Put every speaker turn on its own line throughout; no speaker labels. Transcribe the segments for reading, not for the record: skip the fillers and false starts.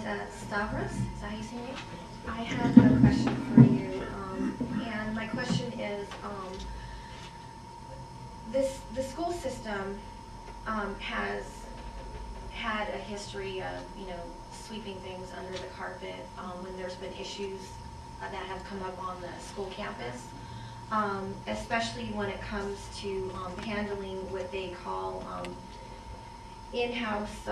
And Stavros, is that how you say your name? I have a question for you, and my question is, the school system has had a history of, sweeping things under the carpet when there's been issues that have come up on the school campus, especially when it comes to handling what they call in-house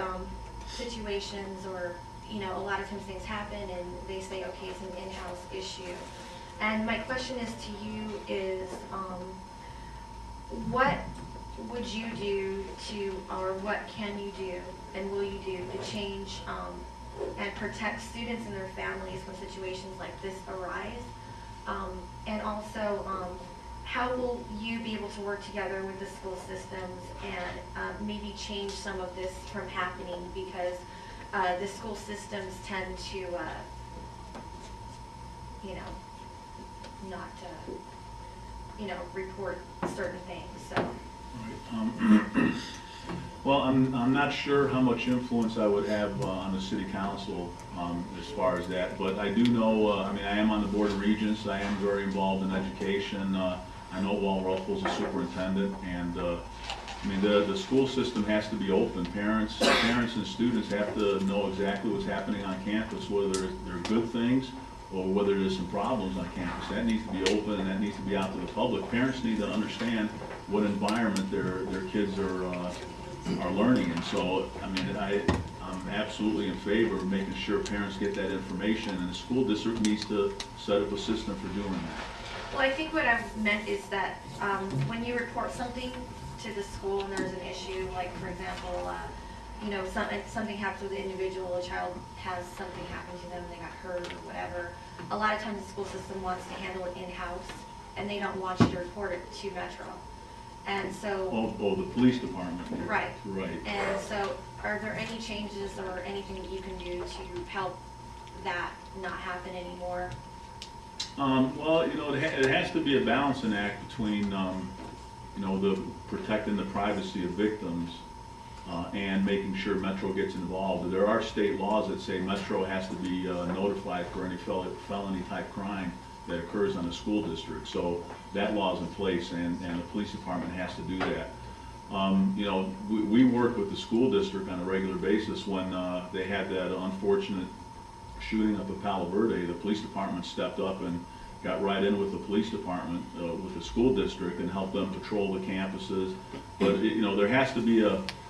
situations, or a lot of times things happen and they say, okay, it's an in-house issue. And my question is to you is, what would you do or what can you do and will you do to change and protect students and their families when situations like this arise? And also, how will you be able to work together with the school systems and maybe change some of this from happening, because the school systems tend to, not, report certain things, so.
Right. Well, I'm not sure how much influence I would have on the city council as far as that, but I do know, I am on the board of regents, I am very involved in education. I know Walt Ruffles, the superintendent, and the school system has to be open. Parents and students have to know exactly what's happening on campus, whether there are good things or whether there's some problems on campus. That needs to be open and that needs to be out to the public. Parents need to understand what environment their kids are learning in. So, I'm absolutely in favor of making sure parents get that information, and the school district needs to set up a system for doing that.
Well, I think what I've meant is that when you report something to the school and there's an issue, like for example, something happens with an individual, a child has something happen to them, they got hurt or whatever, a lot of times the school system wants to handle it in-house and they don't want you to report it to Metro. And so...
Oh, the police department.
Right.
Right.
And so are there any changes or anything that you can do to help that not happen anymore?
Well, it has to be a balancing act between, the protecting the privacy of victims and making sure Metro gets involved. There are state laws that say Metro has to be notified for any felony type crime that occurs on a school district. So that law is in place, and the police department has to do that. We work with the school district on a regular basis. When they had that unfortunate shooting up at Palo Verde, the police department stepped up and got right in with the police department, with the school district, and helped them patrol the campuses. But there has to be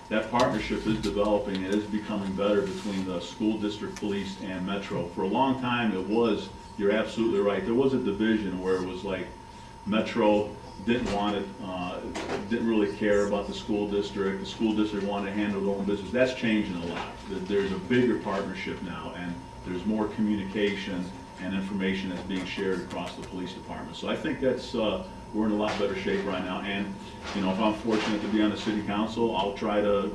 that partnership is developing. It is becoming better between the school district police and Metro. For a long time it was, you're absolutely right, there was a division where it was like Metro didn't want it, didn't really care about the school district wanted to handle their own business. That's changing a lot. There's a bigger partnership now, and there's more communication and information that's being shared across the police department. So I think that's, we're in a lot better shape right now. And, if I'm fortunate to be on the city council, I'll try to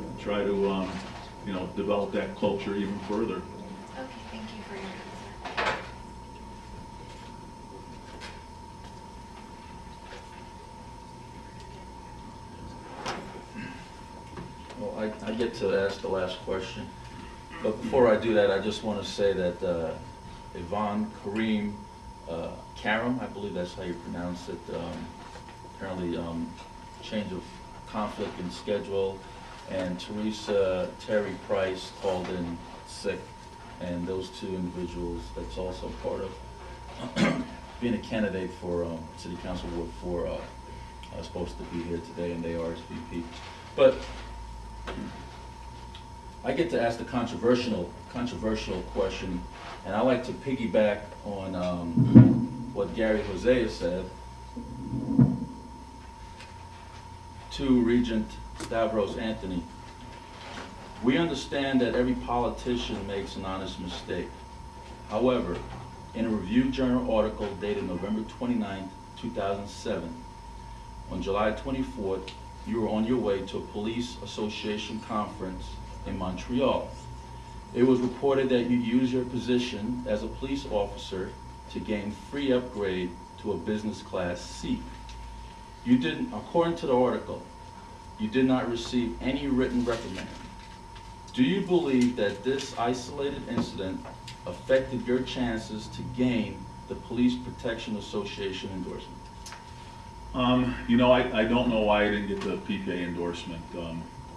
develop that culture even further.
Okay, thank you for your answer.
Well, I get to ask the last question. But before I do that, I just want to say that Yvonne Kareem Karam, I believe that's how you pronounce it, apparently change of conflict in schedule, and Teresa Terry Price called in sick, and those two individuals, that's also part of being a candidate for City Council Ward 4, are supposed to be here today, and they RSVP. But I get to ask the controversial question, and I like to piggyback on what Gary Hosea said to Regent Stavros Anthony. We understand that every politician makes an honest mistake. However, in a Review Journal article dated November 29, 2007, on July 24th, you were on your way to a police association conference in Montreal. It was reported that you used your position as a police officer to gain free upgrade to a business class seat. You didn't, according to the article, you did not receive any written reprimand. Do you believe that this isolated incident affected your chances to gain the Police Protection Association endorsement?
You know, I don't know why I didn't get the PPA endorsement.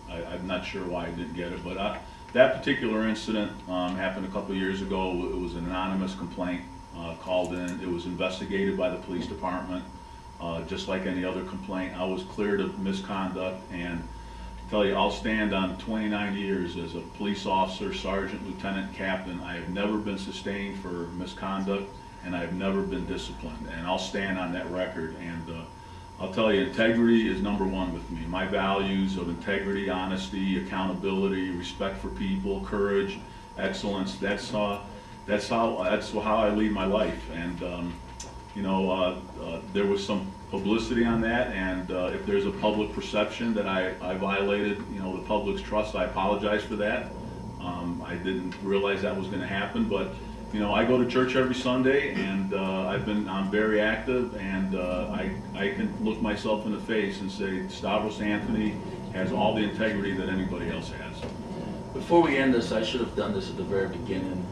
I'm not sure why I didn't get it, but that particular incident happened a couple of years ago. It was an anonymous complaint called in. It was investigated by the police department, just like any other complaint. I was cleared of misconduct, and I tell you, I'll stand on 29 years as a police officer, sergeant, lieutenant, captain. I have never been sustained for misconduct, and I have never been disciplined, and I'll stand on that record. And I'll tell you, integrity is number one with me. My values of integrity, honesty, accountability, respect for people, courage, excellence, that's how I lead my life. And you know, there was some publicity on that, and if there's a public perception that I violated, you know, the public's trust, I apologize for that. I didn't realize that was going to happen, but you know, I go to church every Sunday, and I'm very active, and I can look myself in the face and say Stavros Anthony has all the integrity that anybody else has.
Before we end this, I should have done this at the very beginning.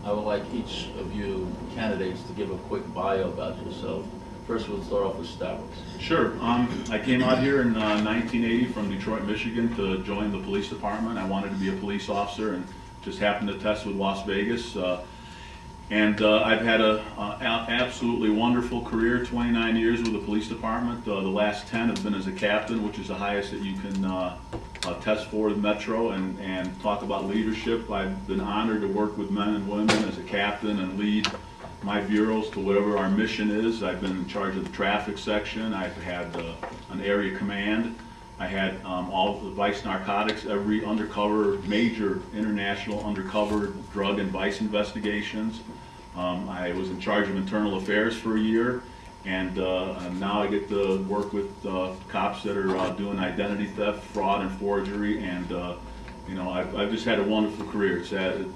I would like each of you candidates to give a quick bio about yourself. First, we'll start off with Stavros.
Sure. I came out here in 1980 from Detroit, Michigan to join the police department. I wanted to be a police officer and just happened to test with Las Vegas. And I've had an absolutely wonderful career, 29 years with the police department. The last 10 have been as a captain, which is the highest that you can test for the Metro. And talk about leadership, I've been honored to work with men and women as a captain and lead my bureaus to whatever our mission is. I've been in charge of the traffic section. I've had an area command. I had all the vice narcotics, every undercover, major international undercover drug and vice investigations. I was in charge of internal affairs for a year, and now I get to work with cops that are doing identity theft, fraud, and forgery, and you know, I've just had a wonderful career.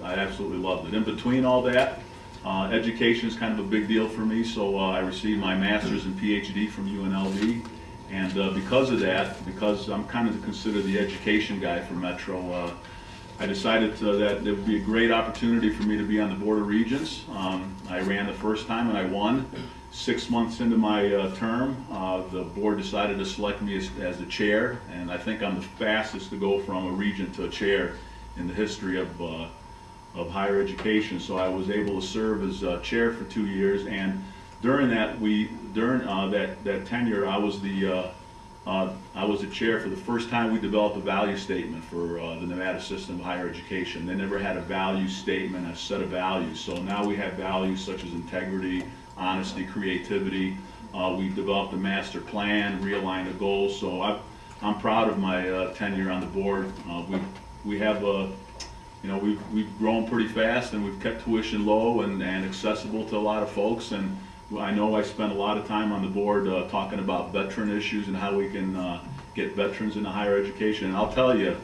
I absolutely loved it. In between all that, education is kind of a big deal for me, so I received my master's and PhD from UNLV. And because of that, because I'm kind of considered the education guy for Metro, I decided that it would be a great opportunity for me to be on the Board of Regents. I ran the first time and I won. 6 months into my term, the board decided to select me as the chair, and I think I'm the fastest to go from a regent to a chair in the history of higher education. So I was able to serve as chair for 2 years, and during that that tenure, I was the chair for the first time. We developed a value statement for the Nevada system of higher education. They never had a value statement, a set of values. So now we have values such as integrity, honesty, creativity. We developed a master plan, realigned the goals. So I'm proud of my tenure on the board. We have you know, we've grown pretty fast, and we've kept tuition low and accessible to a lot of folks. And I know I spent a lot of time on the board talking about veteran issues and how we can get veterans into higher education. And I'll tell you,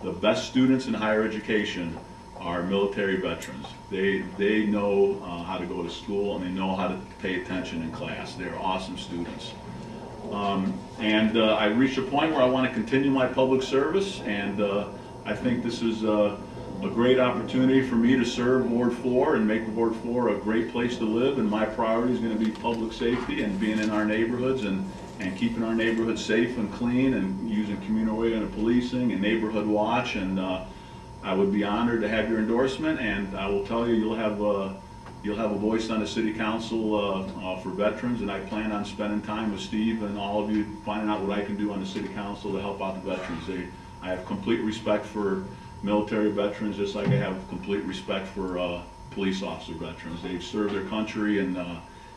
the best students in higher education are military veterans. They know how to go to school, and they know how to pay attention in class. They're awesome students. I reached a point where I want to continue my public service, and I think this is a great opportunity for me to serve Ward 4 and make Ward 4 a great place to live. And my priority is going to be public safety and being in our neighborhoods and keeping our neighborhoods safe and clean, and using community-oriented policing and neighborhood watch. And I would be honored to have your endorsement, and I will tell you, you'll have a voice on the city council for veterans, and I plan on spending time with Steve and all of you, finding out what I can do on the city council to help out the veterans. I have complete respect for military veterans, just like I have complete respect for police officer veterans. They've served their country, and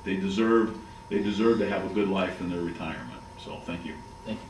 they deserve to have a good life in their retirement. So thank you.
Thank you.